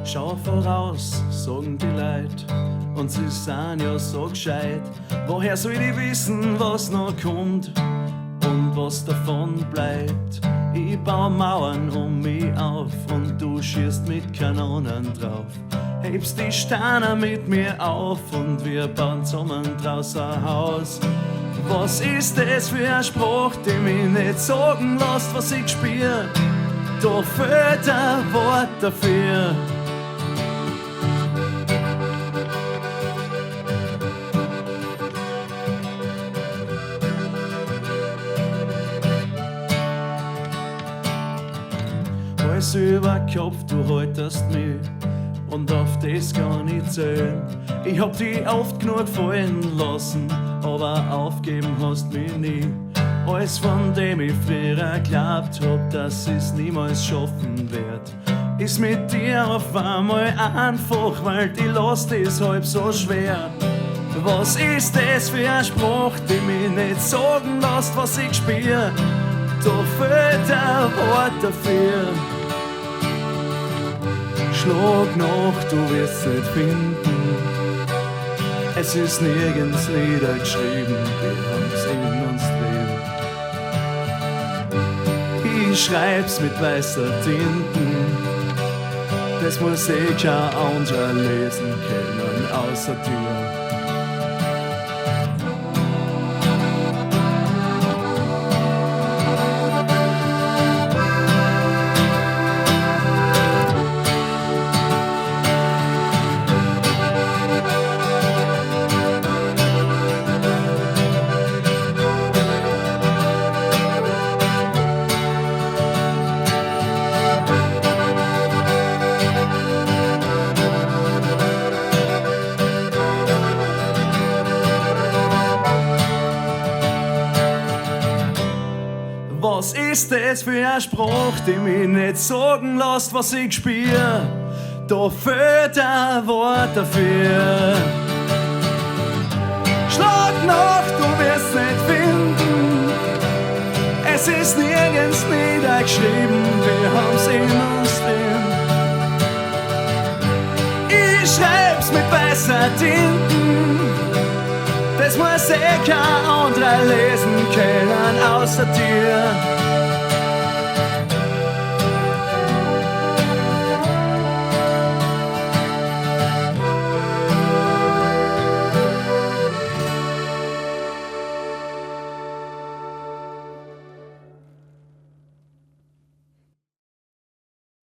Schau voraus, sagen die Leute, und sie sind ja so gescheit. Woher soll ich wissen, was noch kommt und was davon bleibt? Ich baue Mauern um mich auf und du schießt mit Kanonen drauf. Hebst die Steine mit mir auf und wir bauen zusammen draus ein Haus. Was ist das für ein Spruch, der mich nicht sagen lässt, was ich spür? Doch fehlt ein Wort dafür. Alles über Kopf, du haltest mich und auf das kann ich zählen. Ich hab dich oft genug fallen lassen, aber aufgeben hast mich nie. Alles, von dem ich früher glaubt hab, dass ich's niemals schaffen werd, ist mit dir auf einmal einfach, weil die Last ist halb so schwer. Was ist das für ein Spruch, der mich nicht sagen lässt, was ich spür? Da fehlt ein Wort dafür. Schlag nach, du wirst nicht finden. Es ist nirgends niedergeschrieben, wir haben's in uns drin. Ich schreib's mit weißer Tinten, das muss eh kein anderer lesen können, außer dir. Was ist das für ein Spruch, der mich nicht sagen lässt, was ich spür? Da fehlt ein Wort dafür. Schlag nach, du wirst nicht finden. Es ist nirgends niedergeschrieben, wir haben's in uns drin. Ich schreib's mit weißer Tinten, das muss eh kein anderer lesen können, außer dir.